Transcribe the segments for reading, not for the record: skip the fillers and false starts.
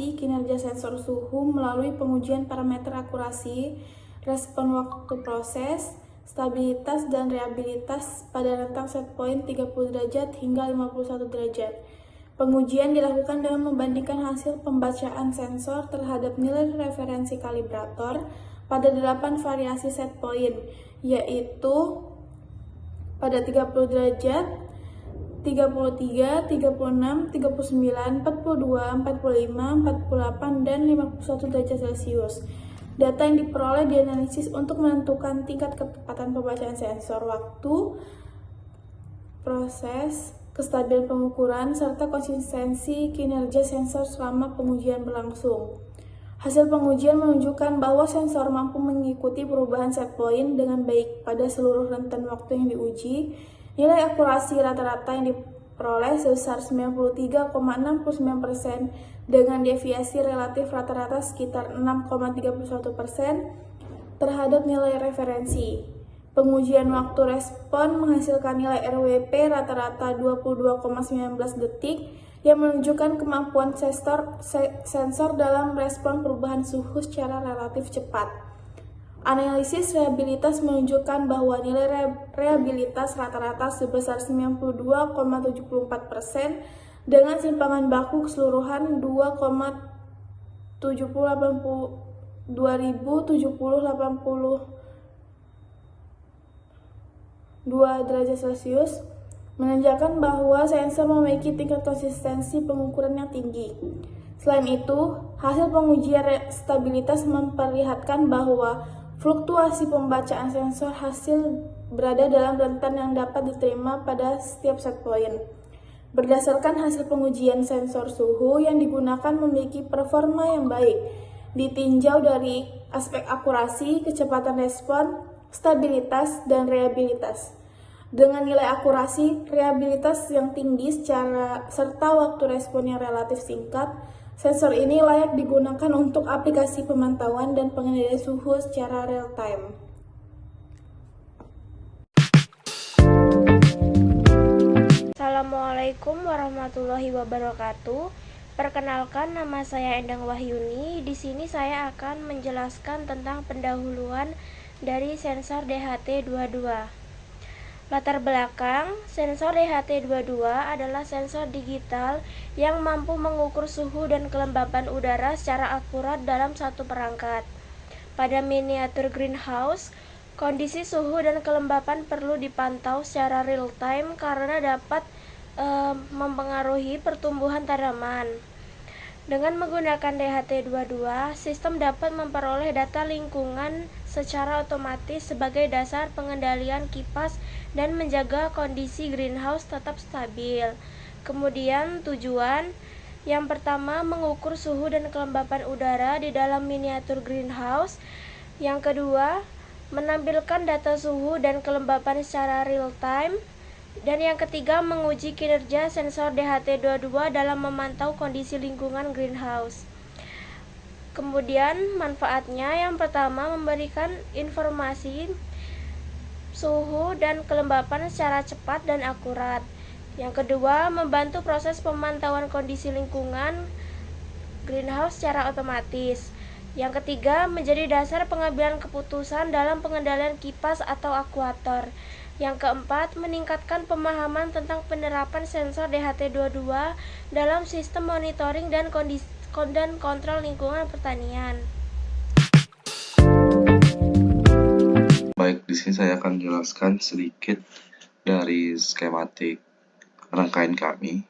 akurasi kinerja sensor suhu melalui pengujian parameter akurasi, respon waktu proses, stabilitas dan reliabilitas pada rentang set point 30 derajat hingga 51 derajat. Pengujian dilakukan dengan membandingkan hasil pembacaan sensor terhadap nilai referensi kalibrator pada 8 variasi set point, yaitu pada 30 derajat, 33, 36, 39, 42, 45, 48, dan 51 derajat Celcius. Data yang diperoleh dianalisis untuk menentukan tingkat ketepatan pembacaan sensor, waktu proses, kestabilan pengukuran, serta konsistensi kinerja sensor selama pengujian berlangsung. Hasil pengujian menunjukkan bahwa sensor mampu mengikuti perubahan set point dengan baik pada seluruh rentan waktu yang diuji. Nilai akurasi rata-rata yang diperoleh sebesar 93,69% dengan deviasi relatif rata-rata sekitar 6,31% terhadap nilai referensi. Pengujian waktu respon menghasilkan nilai RWP rata-rata 22,19 detik yang menunjukkan kemampuan sensor dalam respon perubahan suhu secara relatif cepat. Analisis reliabilitas menunjukkan bahwa nilai reliabilitas rata-rata sebesar 92,74% dengan simpangan baku keseluruhan 2 derajat Celcius, menandakan bahwa sensor memiliki tingkat konsistensi pengukuran yang tinggi. Selain itu, hasil pengujian stabilitas memperlihatkan bahwa fluktuasi pembacaan sensor hasil berada dalam rentan yang dapat diterima pada setiap set point. Berdasarkan hasil pengujian sensor suhu yang digunakan memiliki performa yang baik, ditinjau dari aspek akurasi, kecepatan respon, stabilitas, dan reliabilitas. Dengan nilai akurasi, reliabilitas yang tinggi serta waktu respon yang relatif singkat, sensor ini layak digunakan untuk aplikasi pemantauan dan pengendalian suhu secara real time. Assalamualaikum warahmatullahi wabarakatuh. Perkenalkan, nama saya Endang Wahyuni. Di sini saya akan menjelaskan tentang pendahuluan dari sensor DHT22. Latar belakang, sensor DHT22 adalah sensor digital yang mampu mengukur suhu dan kelembapan udara secara akurat dalam satu perangkat. Pada miniatur greenhouse, kondisi suhu dan kelembapan perlu dipantau secara real time karena dapat mempengaruhi pertumbuhan tanaman. Dengan menggunakan DHT22, sistem dapat memperoleh data lingkungan secara otomatis sebagai dasar pengendalian kipas dan menjaga kondisi greenhouse tetap stabil. Kemudian tujuan yang pertama, mengukur suhu dan kelembapan udara di dalam miniatur greenhouse. Yang kedua, menampilkan data suhu dan kelembapan secara real time. Dan yang ketiga, menguji kinerja sensor DHT22 dalam memantau kondisi lingkungan greenhouse. Kemudian manfaatnya, yang pertama, memberikan informasi suhu dan kelembapan secara cepat dan akurat. Yang kedua, membantu proses pemantauan kondisi lingkungan greenhouse secara otomatis. Yang ketiga, menjadi dasar pengambilan keputusan dalam pengendalian kipas atau akuator. Yang keempat, meningkatkan pemahaman tentang penerapan sensor DHT22 dalam sistem monitoring dan kontrol lingkungan pertanian. Baik, di sini saya akan menjelaskan sedikit dari skematik rangkaian kami.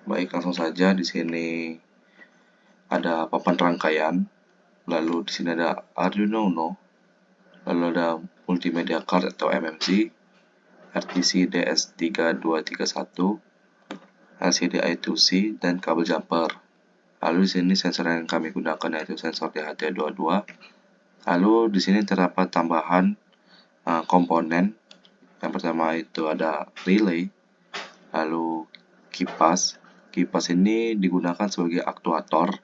Baik, langsung saja. Di sini ada papan rangkaian, lalu di sini ada Arduino Uno, lalu ada multimedia card atau MMC, RTC DS3231, LCD I2C, dan kabel jumper. Lalu di sini sensor yang kami gunakan yaitu sensor DHT22. Lalu di sini terdapat tambahan komponen. Yang pertama itu ada relay, lalu kipas. Kipas ini digunakan sebagai aktuator.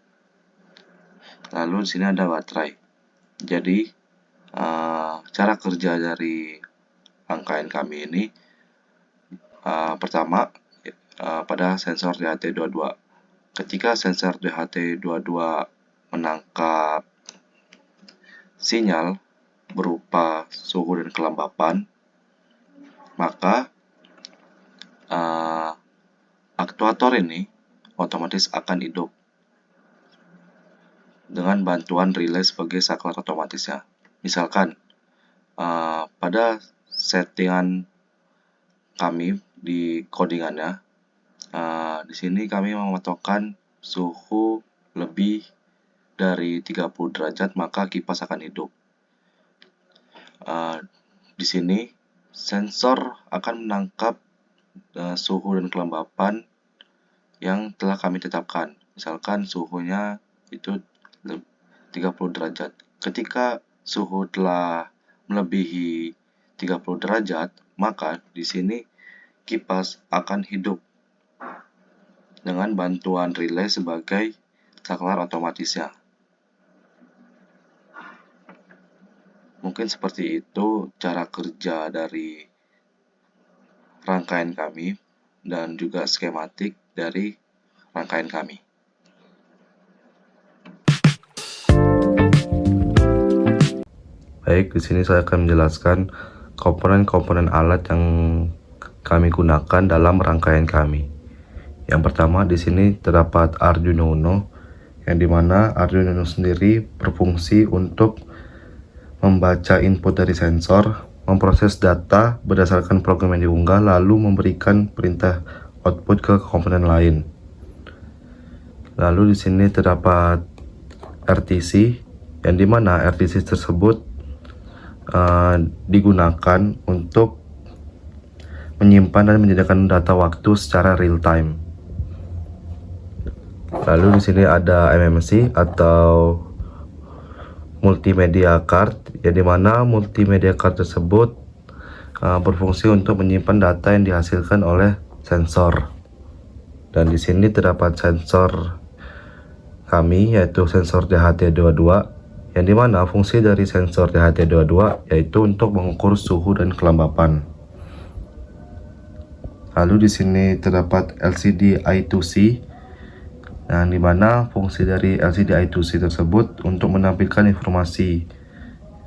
Lalu di sini ada baterai. Jadi cara kerja dari rangkaian kami ini, pertama pada sensor DHT22. ketika sensor DHT22 menangkap sinyal berupa suhu dan kelembapan, maka aktuator ini otomatis akan hidup dengan bantuan relay sebagai saklar otomatisnya. Misalkan pada settingan kami di codingannya, di sini kami mematokkan suhu lebih dari 30 derajat, maka kipas akan hidup. Di sini sensor akan menangkap suhu dan kelembapan yang telah kami tetapkan. Misalkan suhunya itu 30 derajat. Ketika suhu telah melebihi 30 derajat, maka di sini kipas akan hidup dengan bantuan relay sebagai saklar otomatisnya. Mungkin seperti itu cara kerja dari rangkaian kami dan juga skematik dari rangkaian kami. Baik, di sini saya akan menjelaskan komponen-komponen alat yang kami gunakan dalam rangkaian kami. Yang pertama, di sini terdapat Arduino Uno, yang dimana Arduino Uno sendiri berfungsi untuk membaca input dari sensor, memproses data berdasarkan program yang diunggah, lalu memberikan perintah output ke komponen lain. Lalu di sini terdapat RTC, yang dimana RTC tersebut digunakan untuk menyimpan dan menyediakan data waktu secara real time. Lalu di sini ada MMC atau multimedia card, yang dimana multimedia card tersebut berfungsi untuk menyimpan data yang dihasilkan oleh sensor. Dan di sini terdapat sensor kami, yaitu sensor DHT22, yang dimana fungsi dari sensor DHT22 yaitu untuk mengukur suhu dan kelembapan. Lalu di sini terdapat LCD I2C, yang dimana fungsi dari LCD I2C tersebut untuk menampilkan informasi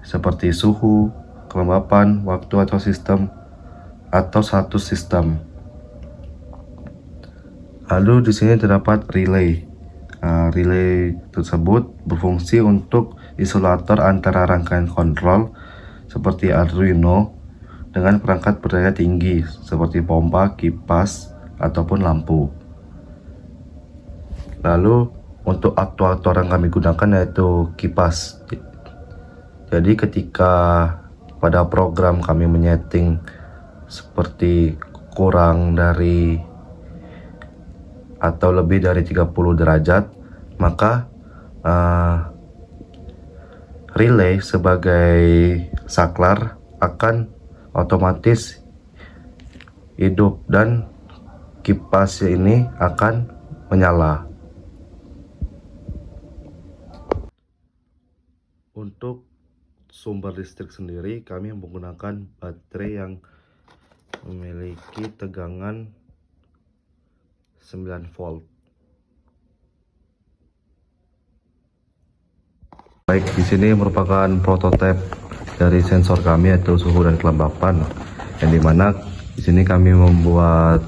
seperti suhu, kelembapan, waktu atau sistem atau status sistem. Lalu di sini terdapat relay. Relay tersebut berfungsi untuk isolator antara rangkaian kontrol seperti Arduino dengan perangkat berdaya tinggi seperti pompa, kipas, ataupun lampu. Lalu untuk aktuator yang kami gunakan yaitu kipas. Jadi ketika pada program kami menyeting seperti kurang dari atau lebih dari 30 derajat, maka relay sebagai saklar akan otomatis hidup dan kipas ini akan menyala. Untuk sumber listrik sendiri, kami menggunakan baterai yang memiliki tegangan 9 volt. Baik, di sini merupakan prototipe dari sensor kami yaitu suhu dan kelembapan, yang dimana di sini kami membuat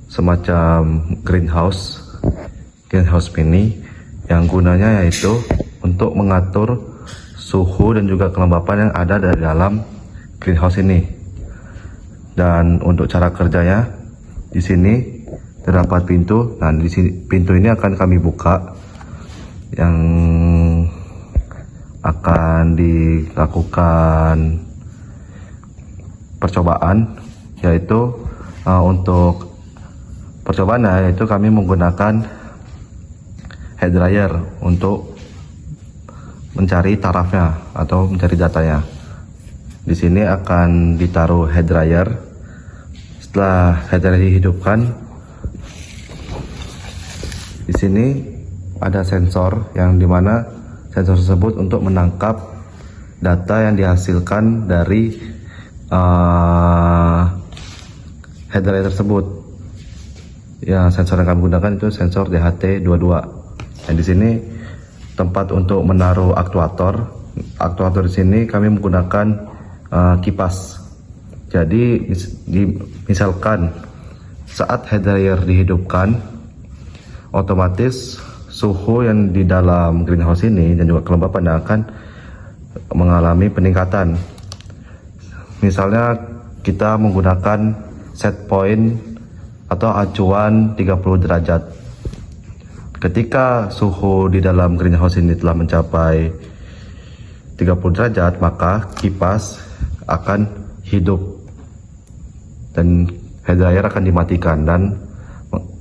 semacam greenhouse mini yang gunanya yaitu untuk mengatur suhu dan juga kelembapan yang ada dari dalam greenhouse ini. Dan untuk cara kerjanya, di sini terdapat pintu. Nah, di sini pintu ini akan kami buka, yang akan dilakukan percobaan, yaitu untuk percobaannya yaitu kami menggunakan head dryer untuk mencari tarafnya atau mencari datanya. Di sini akan ditaruh head dryer. Setelah head dryer dihidupkan, di sini ada sensor, yang dimana sensor tersebut untuk menangkap data yang dihasilkan dari head dryer tersebut, Ya, sensor yang kami gunakan itu sensor DHT22. Dan di sini tempat untuk menaruh aktuator. Aktuator di sini kami menggunakan kipas. Jadi misalkan saat head dryer dihidupkan, otomatis suhu yang di dalam greenhouse ini dan juga kelembapan akan mengalami peningkatan. Misalnya kita menggunakan set point atau acuan 30 derajat. Ketika suhu di dalam greenhouse ini telah mencapai 30 derajat, maka kipas akan hidup dan head dryer akan dimatikan, dan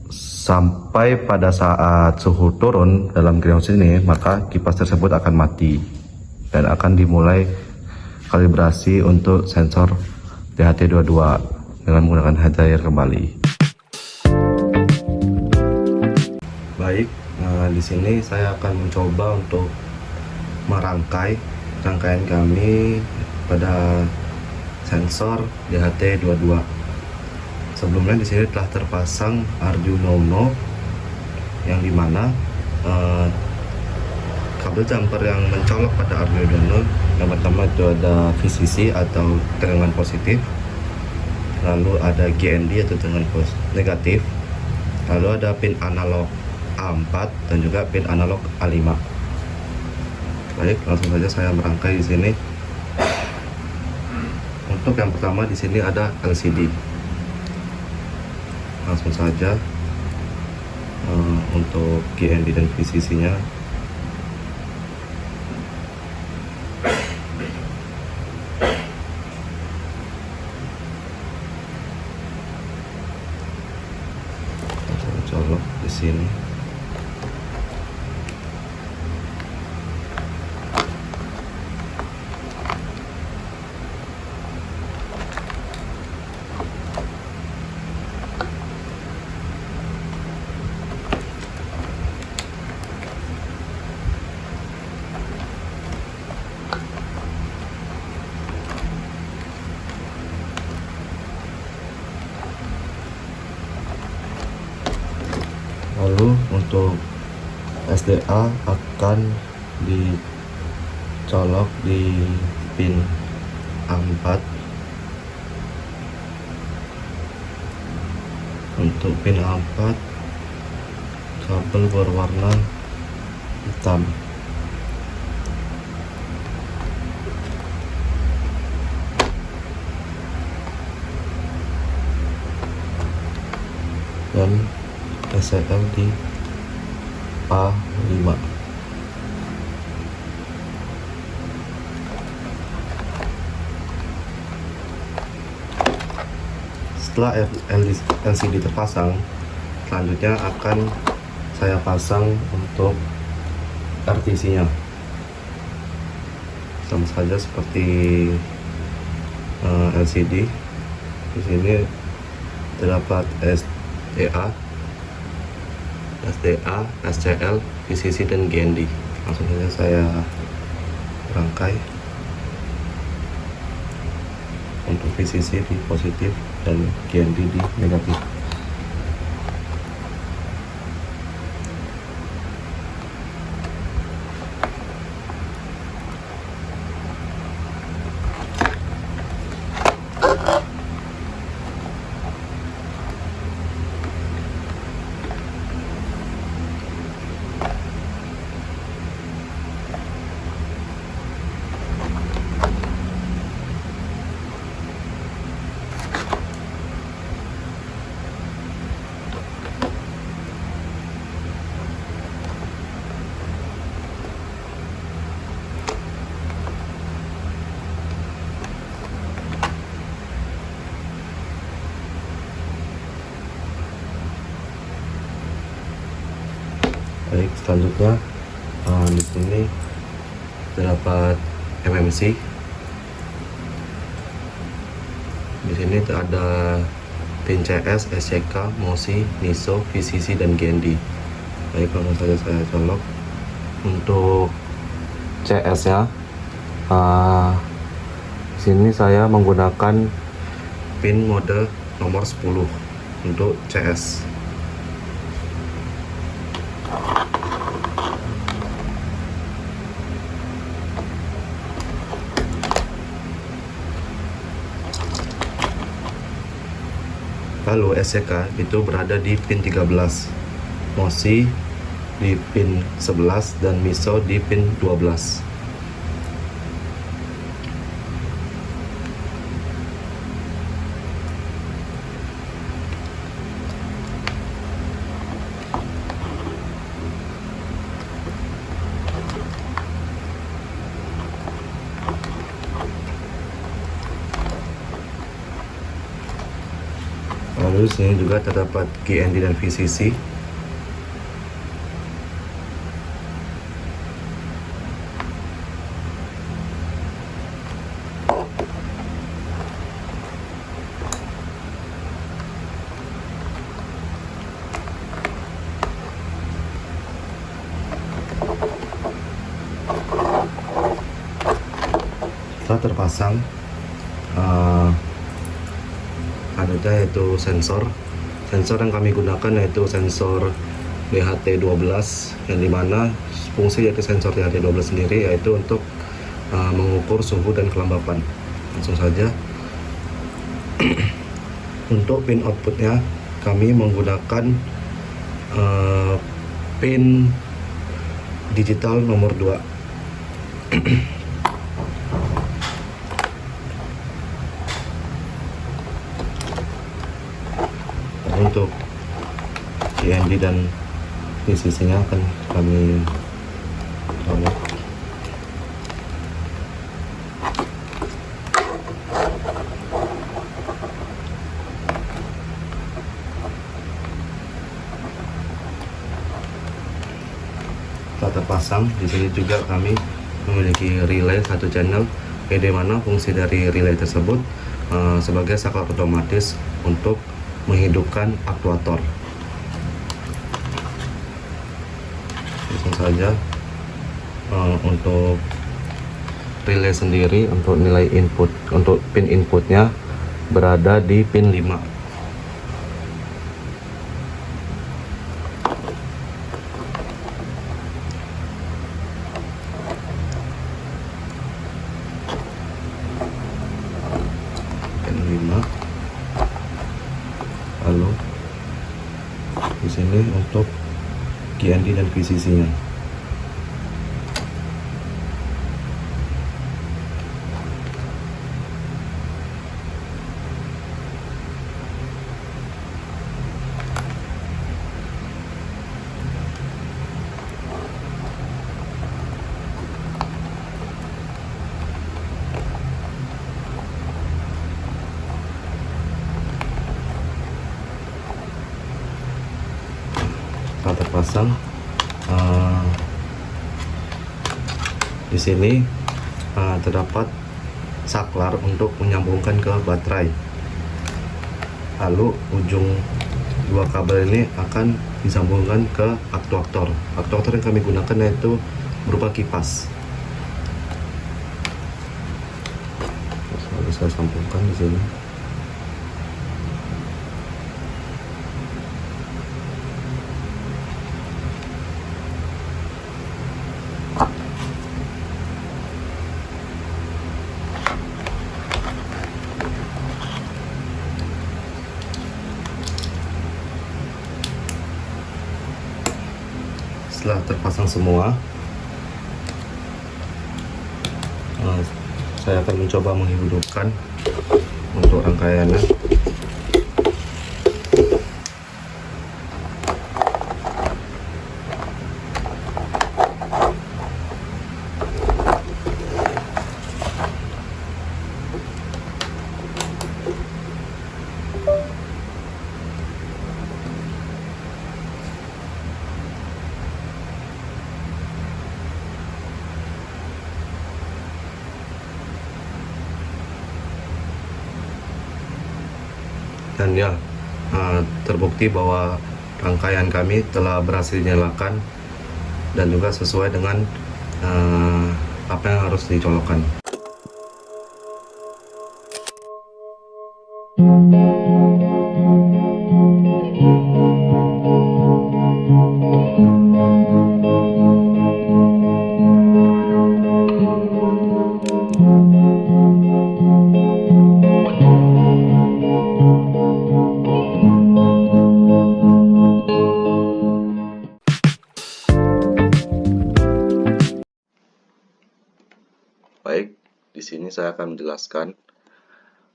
sampai pada saat suhu turun dalam greenhouse ini, maka kipas tersebut akan mati dan akan dimulai kalibrasi untuk sensor DHT22 dengan menggunakan head dryer kembali. Baik, di sini saya akan mencoba untuk merangkai rangkaian kami pada sensor DHT22. Sebelumnya di sini telah terpasang Arduino Uno, yang dimana kabel jumper yang mencolok pada Arduino Uno yang pertama itu ada VCC atau tegangan positif, lalu ada GND atau tegangan negatif, lalu ada pin analog A4 dan juga pin analog A5. Baik, langsung saja saya merangkai di sini. Untuk yang pertama di sini ada LCD. Langsung saja untuk GND dan VCC-nya. Colok di sini. Lalu untuk SDA akan dicolok di pin A4. Untuk pin A4 kabel berwarna hitam. Dan SCL di A5. Setelah LCD terpasang, selanjutnya akan saya pasang untuk RTC-nya. Sama saja seperti LCD. Di sini terdapat SDA, SCL, VCC dan GND. Langsung saja saya rangkai. Untuk VCC di positif dan GND di negatif. Baik, selanjutnya di sini terdapat MMC. Di sini ada pin CS, SCK, MOSI, NISO, VCC dan GND. Baik, langsung saja saya colok. Untuk CS-nya, sini saya menggunakan pin mode nomor 10 untuk CS. Lalu SCK itu berada di pin 13, MOSI di pin 11, dan MISO di pin 12. Lalu di sini juga terdapat GND dan VCC. Setelah terpasang, ada yaitu sensor yang kami gunakan yaitu sensor DHT12, yang dimana fungsi dari sensor DHT12 sendiri yaitu untuk mengukur suhu dan kelembapan. Langsung saja. Untuk pin outputnya kami menggunakan pin digital nomor 2. Untuk GND dan VCC nya akan kami colok. Setelah terpasang, di sini juga kami memiliki relay satu channel, di mana fungsi dari relay tersebut sebagai saklar otomatis untuk menghidupkan aktuator. Langsung saja. Untuk relay sendiri, untuk nilai input, untuk pin inputnya berada di pin 5. Pin 5. Lalu di sini untuk GND dan VCC-nya. Setelah terpasang, di sini terdapat saklar untuk menyambungkan ke baterai. Lalu ujung dua kabel ini akan disambungkan ke aktuator. Aktuator yang kami gunakan yaitu berupa kipas. Lalu saya sambungkan di sini. Setelah terpasang semua, saya akan mencoba menghidupkan untuk rangkaiannya. Dan ya, terbukti bahwa rangkaian kami telah berhasil dinyalakan dan juga sesuai dengan apa yang harus dicolokkan. saya akan menjelaskan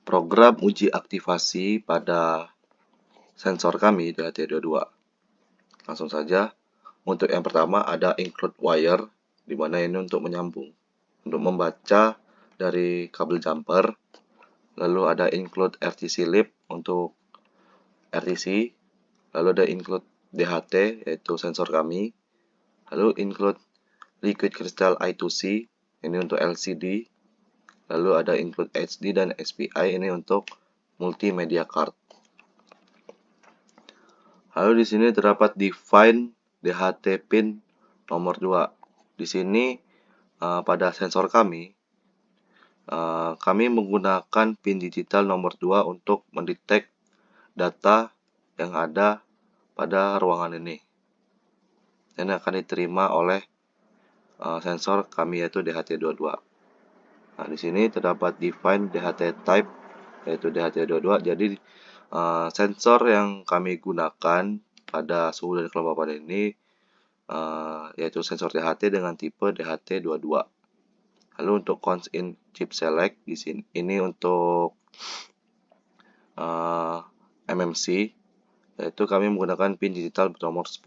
program uji aktivasi pada sensor kami DHT22. Langsung saja, untuk yang pertama ada include wire, di mana ini untuk menyambung, untuk membaca dari kabel jumper. Lalu ada include RTC lip untuk RTC, lalu ada include DHT yaitu sensor kami, lalu include liquid crystal I2C ini untuk LCD, lalu ada include HD dan SPI ini untuk multimedia card. Lalu di sini terdapat define DHT pin nomor 2. Di sini pada sensor kami menggunakan pin digital nomor 2 untuk mendetek data yang ada pada ruangan ini. Ini akan diterima oleh sensor kami yaitu DHT22. Nah, di sini terdapat define DHT type yaitu DHT22. Jadi sensor yang kami gunakan pada suhu dan kelembapan ini yaitu sensor DHT dengan tipe DHT22. Lalu untuk cons in chip select di sini ini untuk MMC, yaitu kami menggunakan pin digital nomor 10.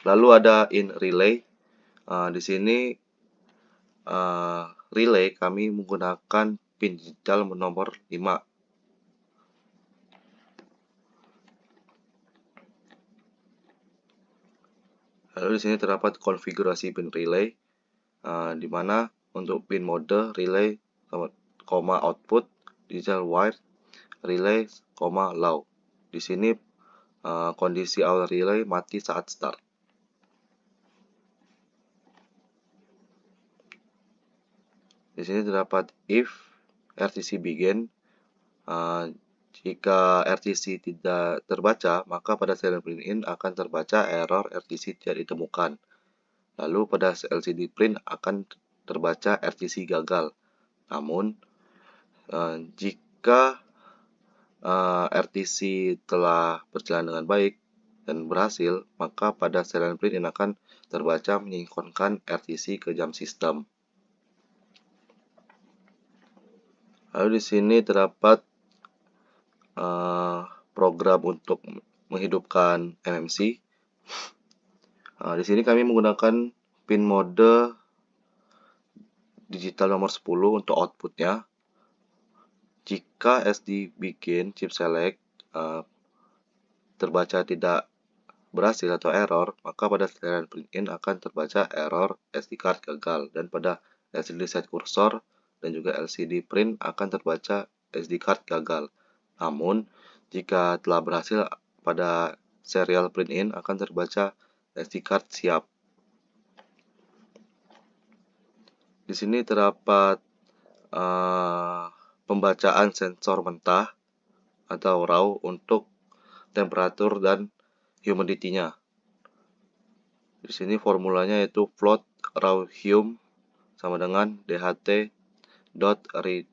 Lalu ada in relay. Di sini relay kami menggunakan pin digital nomor 5. Lalu di sini terdapat konfigurasi pin relay, di mana untuk pin mode relay, output digital wire relay, low. Di sini kondisi awal relay mati saat start. Di sini terdapat if RTC begin. Jika RTC tidak terbaca, maka pada serial print in akan terbaca error RTC tidak ditemukan. Lalu pada LCD print akan terbaca RTC gagal. Namun jika RTC telah berjalan dengan baik dan berhasil, maka pada serial print in akan terbaca menyinkronkan RTC ke jam sistem. Lalu di sini terdapat program untuk menghidupkan MMC. Di sini kami menggunakan pin mode digital nomor 10 untuk outputnya. Jika SD begin chip select terbaca tidak berhasil atau error, maka pada serial print in akan terbaca error SD card gagal, dan pada LCD set cursor dan juga LCD print akan terbaca SD card gagal. Namun jika telah berhasil pada serial print in akan terbaca SD card siap. Di sini terdapat pembacaan sensor mentah atau raw untuk temperatur dan humidity-nya. Di sini formulanya yaitu float raw hum sama dengan DHT dot read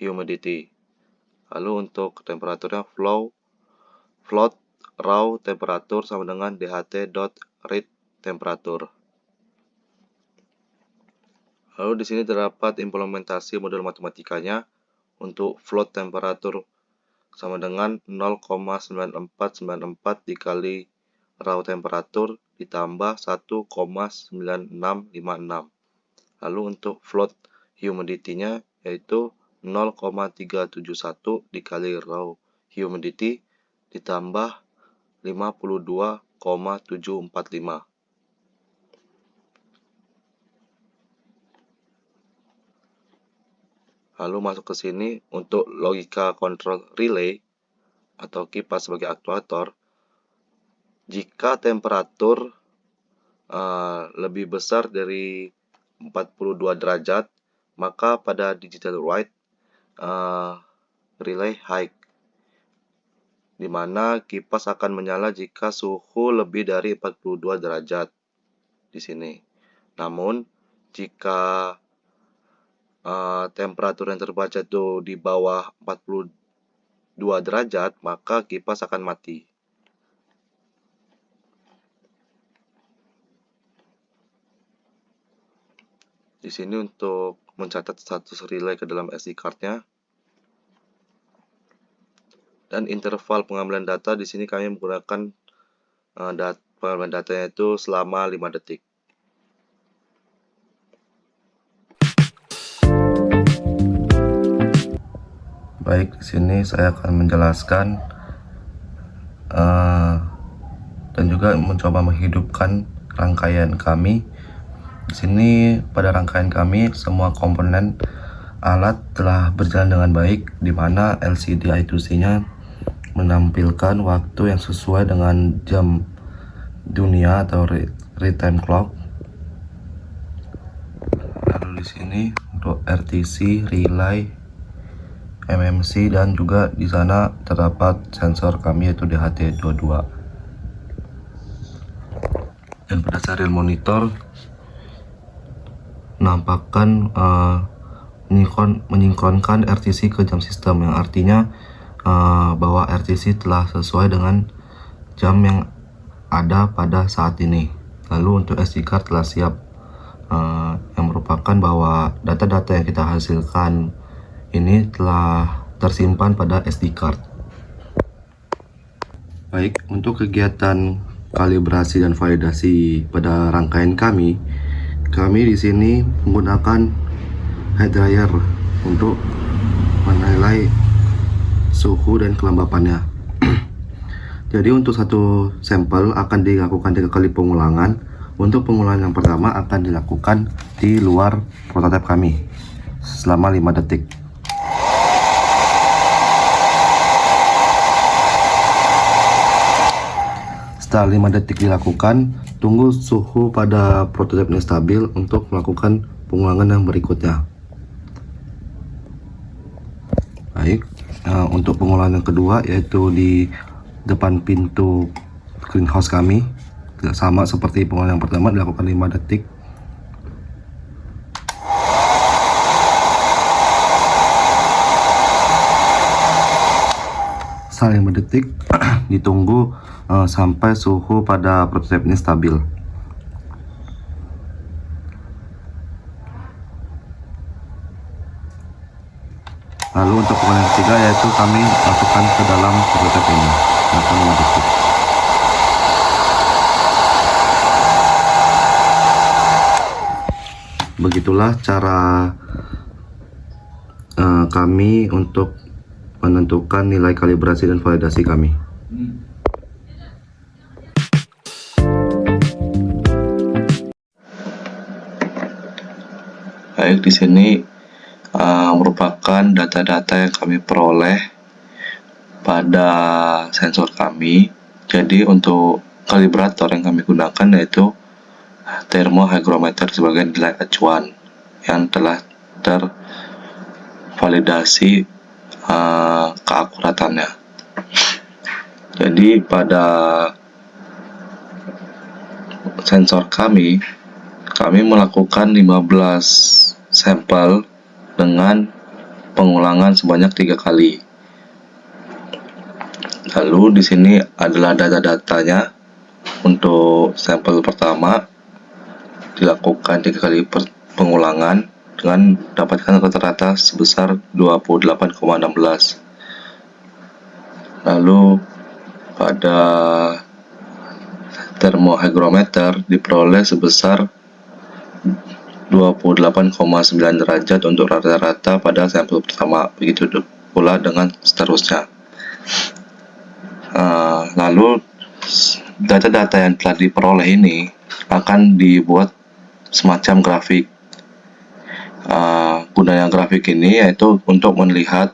humidity. Lalu untuk temperaturnya float raw temperatur sama dengan DHT dot read temperatur. Lalu di sini terdapat implementasi model matematikanya. Untuk float temperatur sama dengan 0,9494 dikali raw temperatur ditambah 1,9656. Lalu untuk float humidity-nya yaitu 0,371 dikali raw humidity ditambah 52,745. Lalu masuk ke sini untuk logika control relay atau kipas sebagai aktuator. Jika temperatur lebih besar dari 42 derajat, maka pada digital write relay high, di mana kipas akan menyala jika suhu lebih dari 42 derajat di sini. Namun jika temperatur yang terbaca itu di bawah 42 derajat, maka kipas akan mati. Di sini untuk mencatat status relay ke dalam SD card-nya. Dan interval pengambilan data di sini kami menggunakan pengambilan datanya itu selama 5 detik. Baik, di sini saya akan menjelaskan dan juga mencoba menghidupkan rangkaian kami. Di sini pada rangkaian kami semua komponen alat telah berjalan dengan baik, di mana LCD I2C-nya menampilkan waktu yang sesuai dengan jam dunia atau real time clock. Lalu di sini untuk RTC, relay, MMC, dan juga di sana terdapat sensor kami yaitu DHT22. Dan pada serial monitor menampakkan menyinkronkan RTC ke jam sistem, yang artinya bahwa RTC telah sesuai dengan jam yang ada pada saat ini. Lalu untuk SD card telah siap, yang merupakan bahwa data-data yang kita hasilkan ini telah tersimpan pada SD card. Baik, untuk kegiatan kalibrasi dan validasi pada rangkaian kami di sini menggunakan hair dryer untuk menilai suhu dan kelembapannya. Jadi untuk satu sampel akan dilakukan 3 kali pengulangan. Untuk pengulangan yang pertama akan dilakukan di luar prototipe kami selama 5 detik. Setelah 5 detik dilakukan, tunggu suhu pada prototipe ini stabil untuk melakukan pengulangan yang berikutnya. Baik, untuk pengulangan yang kedua yaitu di depan pintu greenhouse kami, sama seperti pengulangan yang pertama, dilakukan 5 detik. Setelah 5 detik ditunggu sampai suhu pada prototipe ini stabil. Lalu untuk pengulangan yang ketiga yaitu kami masukkan ke dalam prototipe ini, 5 detik. Begitulah cara kami untuk menentukan nilai kalibrasi dan validasi kami. Baik, di sini merupakan data-data yang kami peroleh pada sensor kami. Jadi untuk kalibrator yang kami gunakan yaitu thermohygrometer sebagai nilai acuan yang telah tervalidasi keakuratannya. Jadi pada sensor kami melakukan 15 sampel dengan pengulangan sebanyak 3 kali. Lalu di sini adalah data-datanya. Untuk sampel pertama dilakukan 3 kali pengulangan dengan dapatkan rata-rata sebesar 28,16. Lalu pada thermohygrometer diperoleh sebesar 28,9 derajat untuk rata-rata pada sampel pertama, begitu pula dengan seterusnya. Lalu data-data yang telah diperoleh ini akan dibuat semacam grafik. Gunanya grafik ini yaitu untuk melihat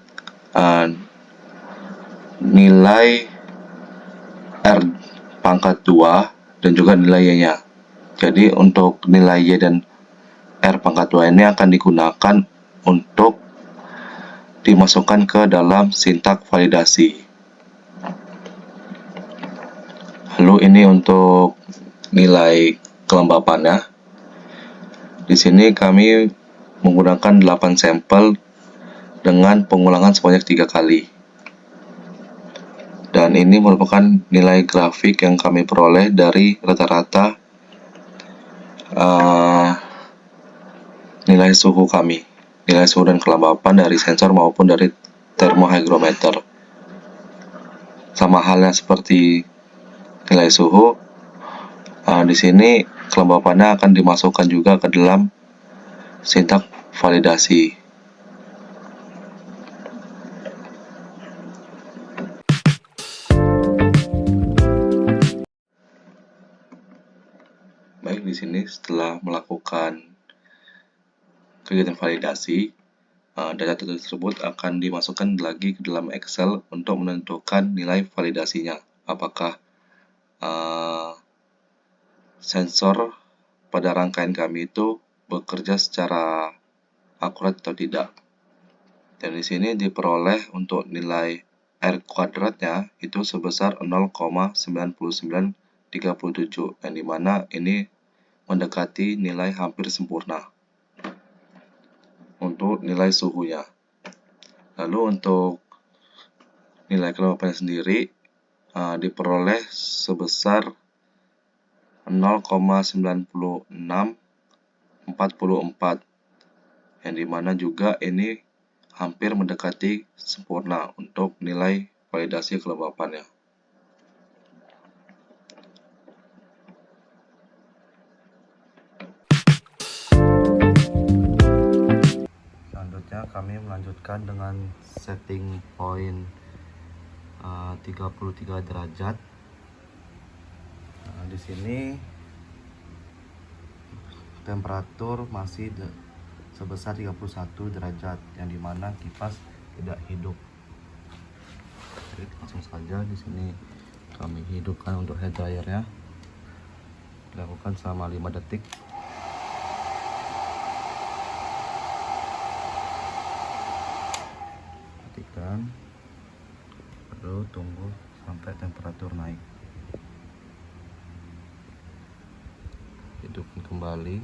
nilai R pangkat 2 dan juga nilai Y-nya. Jadi untuk nilai Y dan R pangkat 2 ini akan digunakan untuk dimasukkan ke dalam sintak validasi. Lalu ini untuk nilai kelembapannya. Di sini kami menggunakan 8 sampel dengan pengulangan sebanyak 3 kali. Dan ini merupakan nilai grafik yang kami peroleh dari rata-rata nilai suhu kami. nilai suhu dan kelembapan dari sensor maupun dari termohygrometer. Sama halnya seperti nilai suhu, di sini kelembapannya akan dimasukkan juga ke dalam sintak validasi. Baik, di sini setelah melakukan kegiatan validasi, data tersebut akan dimasukkan lagi ke dalam Excel untuk menentukan nilai validasinya. Apakah sensor pada rangkaian kami itu bekerja secara akurat atau tidak. Dan di sini diperoleh untuk nilai R kuadratnya itu sebesar 0,9937, yang dimana ini mendekati nilai hampir sempurna untuk nilai suhunya. Lalu untuk nilai kelembapannya sendiri diperoleh sebesar 0,9644, yang dimana juga ini hampir mendekati sempurna untuk nilai validasi kelembapannya. Selanjutnya kami melanjutkan dengan setting point 33 derajat. Di sini temperatur masih sebesar 31 derajat, yang dimana kipas tidak hidup. Jadi langsung saja di sini kami hidupkan untuk hair dryernya. Dilakukan selama 5 detik. Matikan. Lalu tunggu sampai temperatur naik. Hidupkan kembali.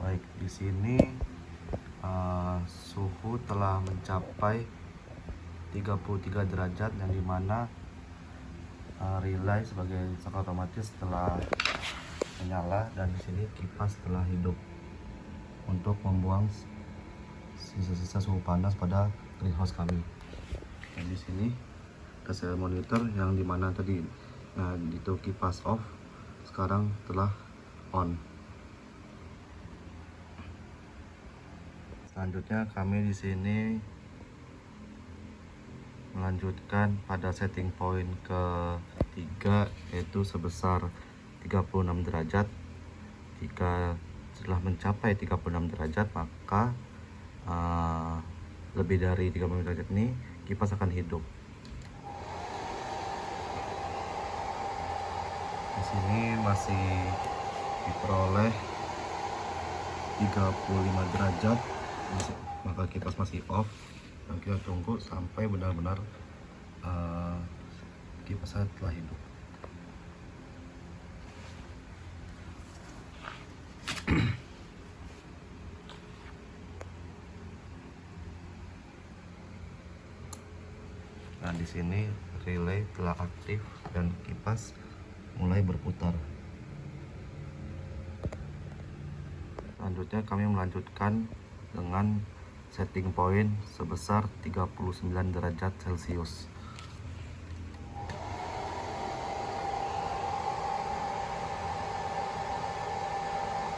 Baik, di sini suhu telah mencapai 33 derajat, yang dimana relay sebagai sensor otomatis telah menyala, dan di sini kipas telah hidup untuk membuang sisa-sisa suhu panas pada greenhouse kami. Dan di sini ada monitor yang dimana tadi itu kipas off, sekarang telah on. Selanjutnya kami di sini melanjutkan pada setting point ketiga, yaitu sebesar 36 derajat. Jika setelah mencapai 36 derajat, maka lebih dari 36 derajat ini kipas akan hidup. Di sini masih diperoleh 35 derajat, maka kipas masih off, dan kita tunggu sampai benar-benar kipasnya telah hidup. Nah, di sini relay telah aktif dan kipas mulai berputar. Selanjutnya kami melanjutkan dengan setting point sebesar 39 derajat Celcius.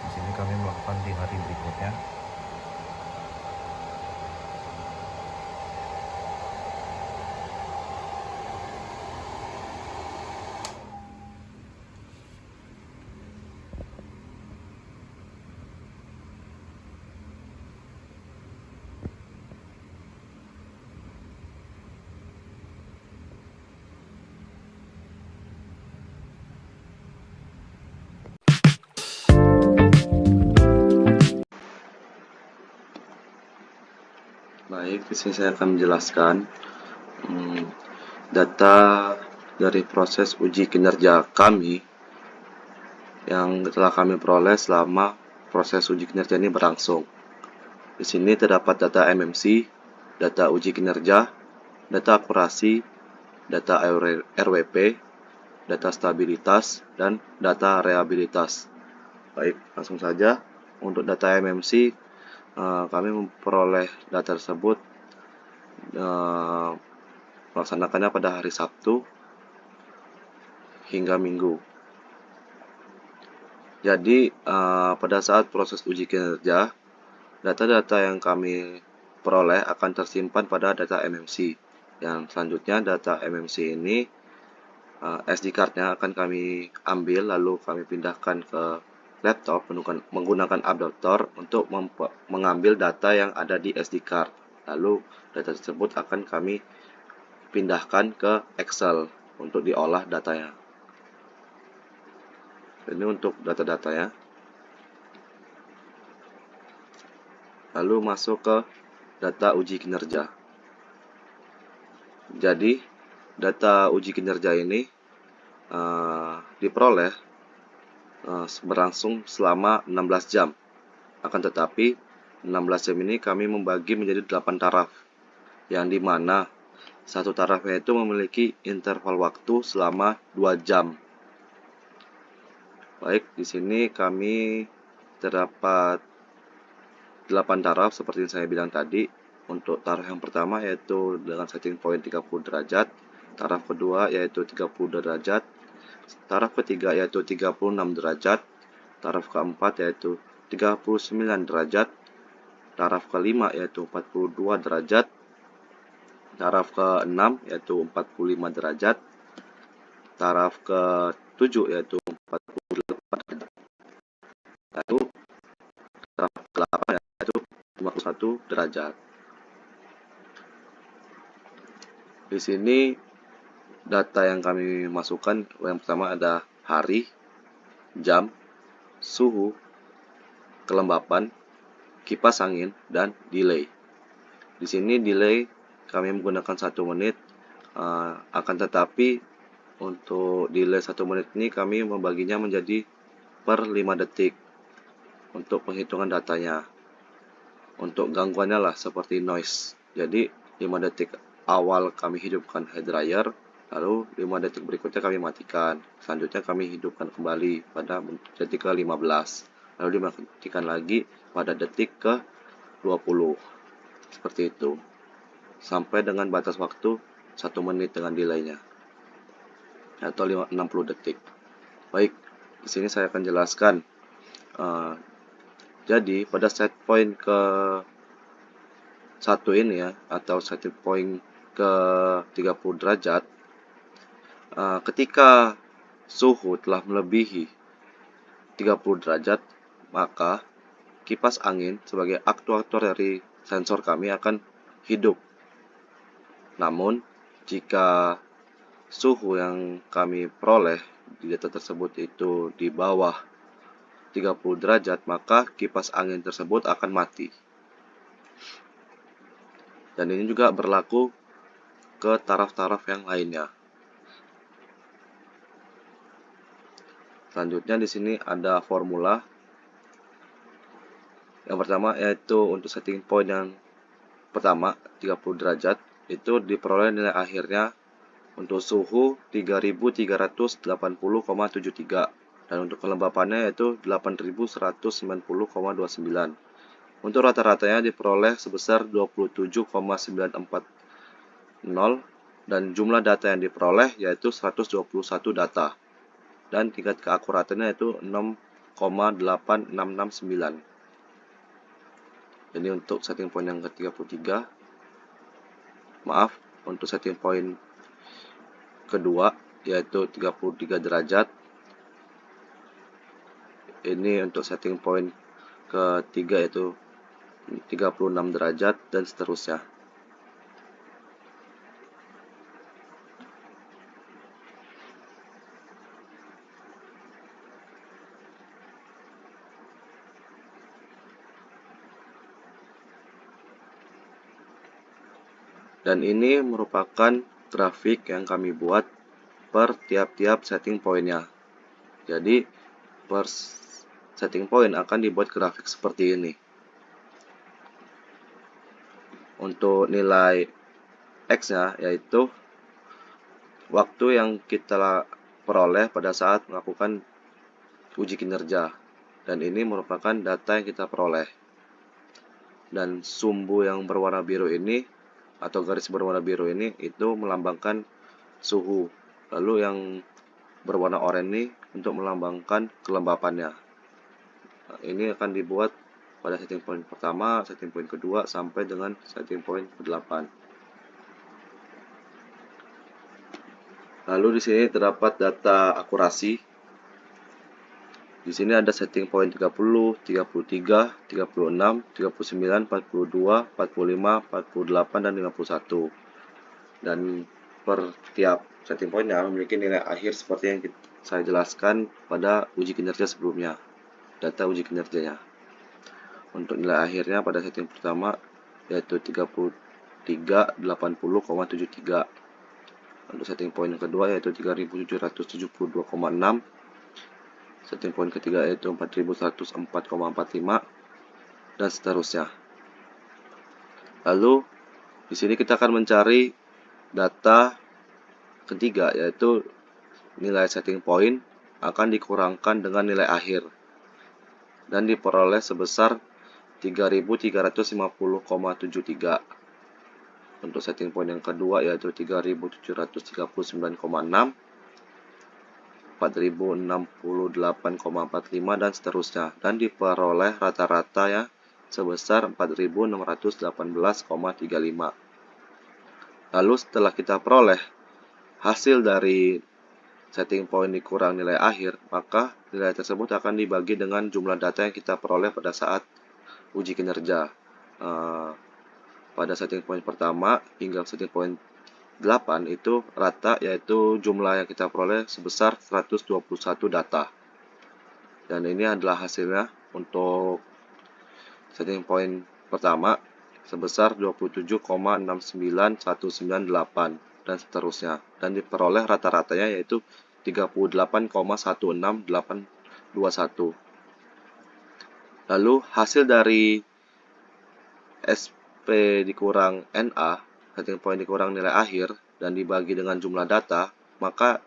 Di sini kami melakukan di hari berikutnya. Baik, di sini saya akan menjelaskan data dari proses uji kinerja kami yang telah kami peroleh selama proses uji kinerja ini berlangsung. Di sini terdapat data MMC, data uji kinerja, data akurasi, data RWP, data stabilitas, dan data reliabilitas. Baik, langsung saja. Untuk data MMC, kami memperoleh data tersebut melaksanakannya pada hari Sabtu hingga Minggu. Jadi, pada saat proses uji kinerja, data-data yang kami peroleh akan tersimpan pada data MMC. Yang selanjutnya, data MMC ini, SD card-nya akan kami ambil, lalu kami pindahkan ke laptop menggunakan adaptor untuk mengambil data yang ada di SD card. Lalu, data tersebut akan kami pindahkan ke Excel untuk diolah datanya. Ini untuk data-datanya. Lalu masuk ke data uji kinerja. Jadi, data uji kinerja ini diperoleh berlangsung selama 16 jam. Akan tetapi, 16 jam ini kami membagi menjadi 8 taraf, yang dimana satu tarafnya itu memiliki interval waktu selama 2 jam. Baik, di sini kami terdapat 8 taraf seperti yang saya bilang tadi. Untuk taraf yang pertama yaitu dengan setting point 30 derajat, taraf kedua yaitu 30 derajat, taraf ketiga yaitu 36 derajat, taraf keempat yaitu 39 derajat, taraf kelima yaitu 42 derajat, taraf keenam yaitu 45 derajat, taraf ke-7 yaitu 48 derajat, lalu taraf ke-8 yaitu 51 derajat. Di sini data yang kami masukkan yang pertama ada hari, jam, suhu, kelembapan, kipas angin, dan delay. Di sini delay kami menggunakan 1 menit, akan tetapi untuk delay 1 menit ini kami membaginya menjadi per 5 detik untuk penghitungan datanya. Untuk gangguannya lah seperti noise. Jadi 5 detik awal kami hidupkan hair dryer, lalu 5 detik berikutnya kami matikan. Selanjutnya kami hidupkan kembali pada detik ke-15. Lalu dimatikan lagi pada detik ke-20. Seperti itu. Sampai dengan batas waktu 1 menit dengan delaynya. Atau 60 detik. Baik, di sini saya akan jelaskan. Jadi pada set point ke 1 ini ya, atau setting point ke 30 derajat, ketika suhu telah melebihi 30 derajat, maka kipas angin sebagai aktuator dari sensor kami akan hidup. Namun, jika suhu yang kami peroleh di data tersebut itu di bawah 30 derajat, maka kipas angin tersebut akan mati. Dan ini juga berlaku ke taraf-taraf yang lainnya. Selanjutnya di sini ada formula. Yang pertama yaitu untuk setting point yang pertama 30 derajat itu diperoleh nilai akhirnya untuk suhu 3380,73 dan untuk kelembapannya yaitu 8190,29. Untuk rata-ratanya diperoleh sebesar 27,940 dan jumlah data yang diperoleh yaitu 121 data dan tingkat keakuratannya yaitu 6,8669. Ini untuk setting point yang ke-33. Maaf, untuk setting point kedua yaitu 33 derajat. Ini untuk setting point ketiga yaitu 36 derajat dan seterusnya. Dan ini merupakan grafik yang kami buat per tiap-tiap setting pointnya. Jadi per setting point akan dibuat grafik seperti ini. Untuk nilai X-nya yaitu waktu yang kita peroleh pada saat melakukan uji kinerja. Dan ini merupakan data yang kita peroleh. Dan sumbu yang berwarna biru ini atau garis berwarna biru ini itu melambangkan suhu. Lalu yang berwarna oranye ini untuk melambangkan kelembapannya. Nah, ini akan dibuat pada setting point pertama, setting point kedua, sampai dengan setting point ke-8. Lalu di sini terdapat data akurasi. Di sini ada setting point 30, 33, 36, 39, 42, 45, 48, dan 51. Dan per tiap setting pointnya memiliki nilai akhir seperti yang saya jelaskan pada uji kinerja sebelumnya. Data uji kinerjanya. Untuk nilai akhirnya pada setting pertama yaitu 3380,73. Untuk setting point yang kedua yaitu 3772,6. Setting point ketiga yaitu 4104,45 dan seterusnya. Lalu di sini kita akan mencari data ketiga yaitu nilai setting point akan dikurangkan dengan nilai akhir dan diperoleh sebesar 3350,73. Untuk setting point yang kedua yaitu 3739,6, 4068,45 dan seterusnya, dan diperoleh rata-rata ya sebesar 4618,35. Lalu setelah kita peroleh hasil dari setting point dikurang nilai akhir, maka nilai tersebut akan dibagi dengan jumlah data yang kita peroleh pada saat uji kinerja. Pada setting point pertama hingga setting point 8 itu rata, yaitu jumlah yang kita peroleh sebesar 121 data. Dan ini adalah hasilnya untuk setting point pertama sebesar 27,69198 dan seterusnya. Dan diperoleh rata-ratanya yaitu 38,16821. Lalu hasil dari SP dikurang NA, setting point dikurang nilai akhir, dan dibagi dengan jumlah data, maka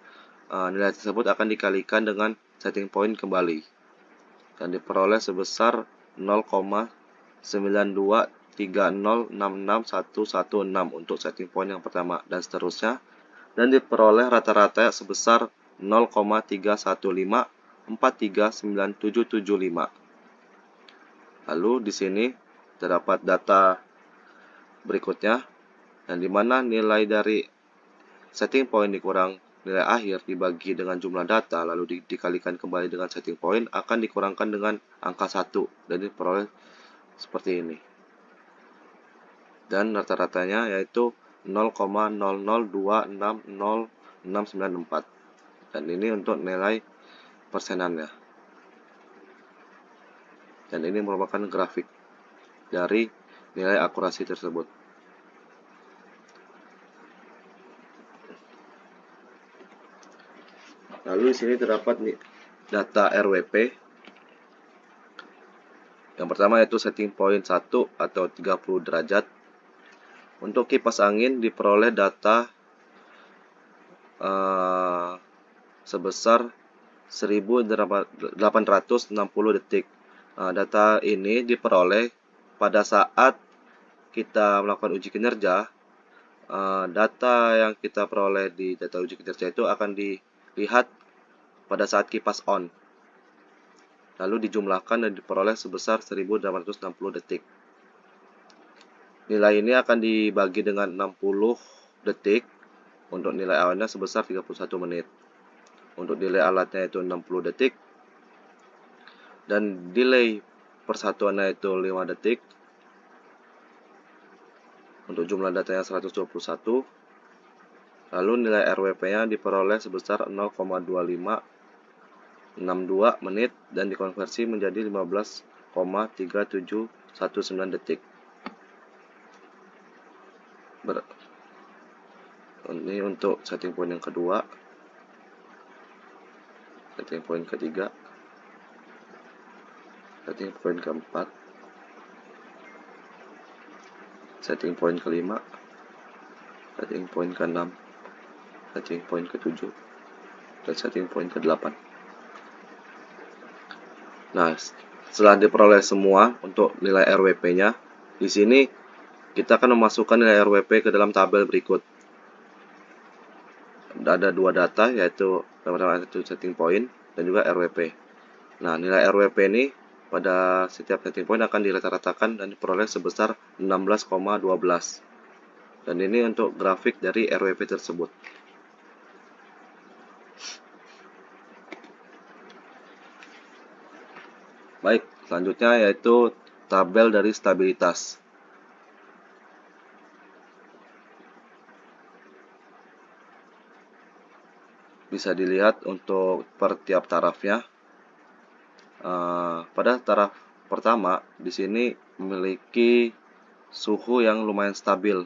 nilai tersebut akan dikalikan dengan setting point kembali. Dan diperoleh sebesar 0,9230661116 untuk setting point yang pertama, dan seterusnya. Dan diperoleh rata-rata sebesar 0,315439775. Lalu di sini terdapat data berikutnya, dan di mana nilai dari setting point dikurang nilai akhir dibagi dengan jumlah data lalu dikalikan kembali dengan setting point akan dikurangkan dengan angka 1 dan diperoleh seperti ini. Dan rata-ratanya yaitu 0,002600694. Dan ini untuk nilai persenannya. Dan ini merupakan grafik dari nilai akurasi tersebut. Lalu di sini terdapat data RWP. Yang pertama yaitu setting point 1 atau 30 derajat. Untuk kipas angin diperoleh data sebesar 1860 detik. Data ini diperoleh pada saat kita melakukan uji kinerja. Data yang kita peroleh di data uji kinerja itu akan dilihat pada saat kipas on, lalu dijumlahkan dan diperoleh sebesar 1860 detik. Nilai ini akan dibagi dengan 60 detik untuk nilai awalnya sebesar 31 menit. Untuk delay alatnya itu 60 detik dan delay persatuannya itu 5 detik. Untuk jumlah datanya 121. Lalu nilai RWP-nya diperoleh sebesar 0,2562 menit dan dikonversi menjadi 15,3719 detik. Ini untuk setting point yang kedua, setting point ketiga, setting point keempat, setting point kelima, setting point keenam, setting point ketujuh, dan setting point ke-8. Nah, setelah diperoleh semua untuk nilai RWP-nya, di sini kita akan memasukkan nilai RWP ke dalam tabel berikut. Ada dua data, yaitu pertama itu setting point dan juga RWP. Nah, nilai RWP ini pada setiap setting point akan dirata-ratakan dan diperoleh sebesar 16,12. Dan ini untuk grafik dari RWP tersebut. Baik, selanjutnya yaitu tabel dari stabilitas. Bisa dilihat untuk per tiap tarafnya. Pada taraf pertama di sini memiliki suhu yang lumayan stabil.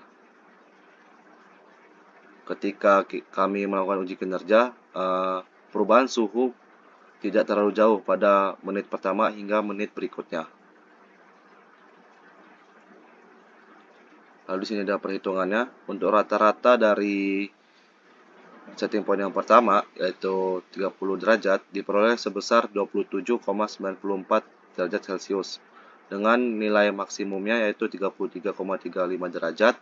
Ketika kami melakukan uji kinerja, perubahan suhu tidak terlalu jauh pada menit pertama hingga menit berikutnya. Lalu di sini ada perhitungannya. Untuk rata-rata dari setting point yang pertama, yaitu 30 derajat, diperoleh sebesar 27,94 derajat Celcius. Dengan nilai maksimumnya yaitu 33,35 derajat,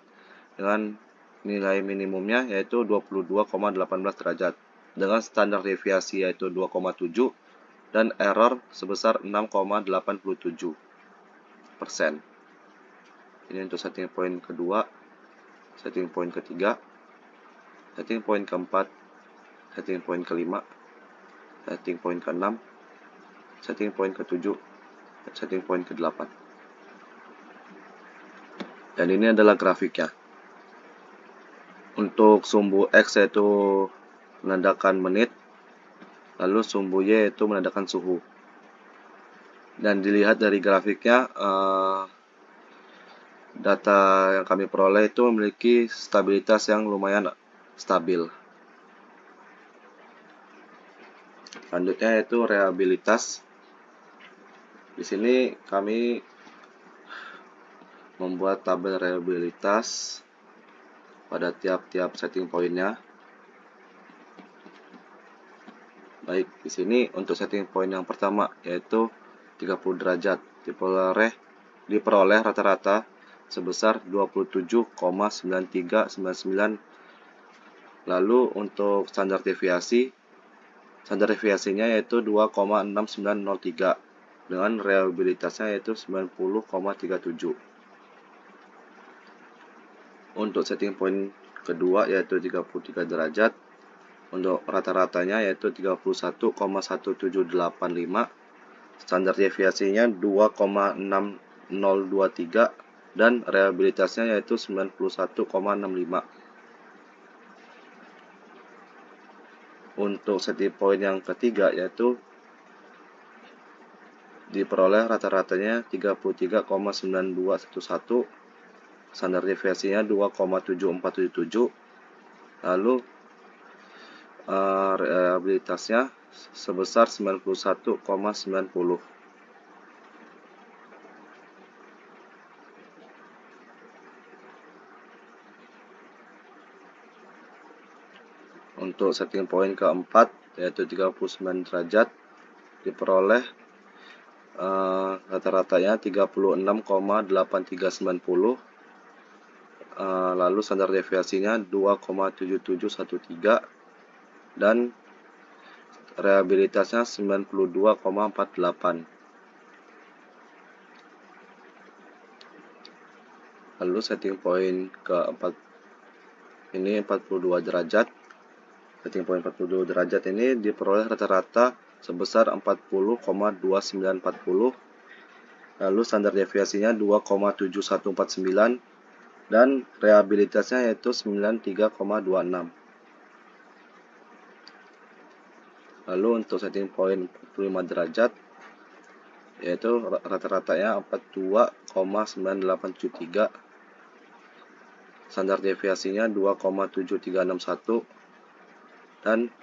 dengan nilai minimumnya yaitu 22,18 derajat. Dengan standar deviasi yaitu 2,7 dan error sebesar 6,87%. Ini untuk setting point kedua, setting point ketiga, setting point keempat, setting point kelima, setting point keenam, setting point ketujuh, dan setting point ke-8. Dan ini adalah grafiknya. Untuk sumbu X yaitu menandakan menit, lalu sumbu Y yaitu menandakan suhu. Dan dilihat dari grafiknya, data yang kami peroleh itu memiliki stabilitas yang lumayan stabil. Selanjutnya yaitu reliabilitas. Di sini kami membuat tabel reliabilitas pada tiap-tiap setting pointnya. Baik, di sini untuk setting point yang pertama yaitu 30 derajat diperoleh rata-rata sebesar 27,9399. Lalu untuk standar deviasinya yaitu 2,6903 dengan reliabilitasnya yaitu 90,37. Untuk setting point kedua yaitu 33 derajat, untuk rata-ratanya yaitu 31,1785, standar deviasinya 2,6023 dan reliabilitasnya yaitu 91,65. Untuk setting point yang ketiga yaitu diperoleh rata-ratanya 33,9211, standar deviasinya 2,7477, lalu reliabilitasnya sebesar 91,90. Untuk setting point keempat yaitu 39 derajat, diperoleh rata-ratanya 36,8390, lalu standar deviasinya 2,7713 dan reliabilitasnya 92,48. Lalu setting point keempat ini 42 derajat. Setting point 42 derajat ini diperoleh rata-rata sebesar 40,2940. Lalu standar deviasinya 2,7149 dan reliabilitasnya yaitu 93,26. Lalu untuk setting point 45 derajat yaitu rata-ratanya 42,9873 standar deviasinya 2,7361 dan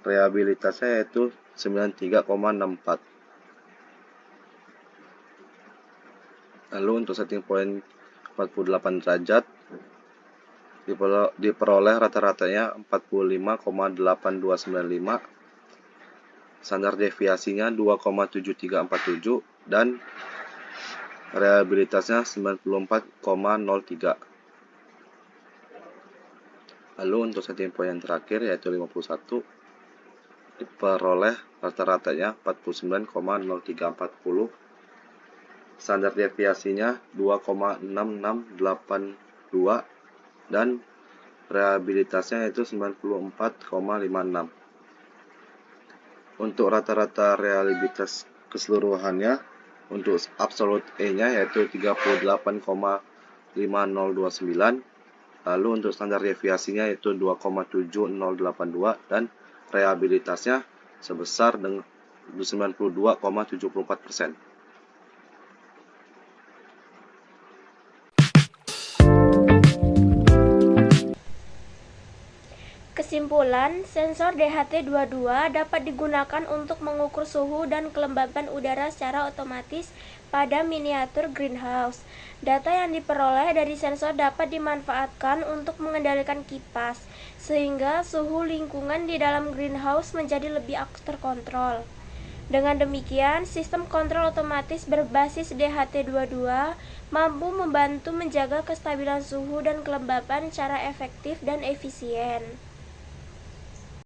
reliabilitasnya yaitu 93,64. Lalu untuk setting point 48 derajat diperoleh rata-ratanya 45,8295, standar deviasinya 2,7347 dan reliabilitasnya 94,03. Lalu untuk setting point yang terakhir yaitu 51 diperoleh rata-ratanya 49,0340, standar deviasinya 2,6682 dan reliabilitasnya yaitu 94,56. Untuk rata-rata reliabilitas keseluruhannya, untuk absolute E-nya yaitu 38,5029, lalu untuk standar deviasinya yaitu 2,7082 dan reliabilitasnya sebesar 92,74%. Kesimpulan, sensor DHT22 dapat digunakan untuk mengukur suhu dan kelembaban udara secara otomatis pada miniatur greenhouse. Data yang diperoleh dari sensor dapat dimanfaatkan untuk mengendalikan kipas, sehingga suhu lingkungan di dalam greenhouse menjadi lebih terkontrol. Dengan demikian, sistem kontrol otomatis berbasis DHT22 mampu membantu menjaga kestabilan suhu dan kelembaban secara efektif dan efisien.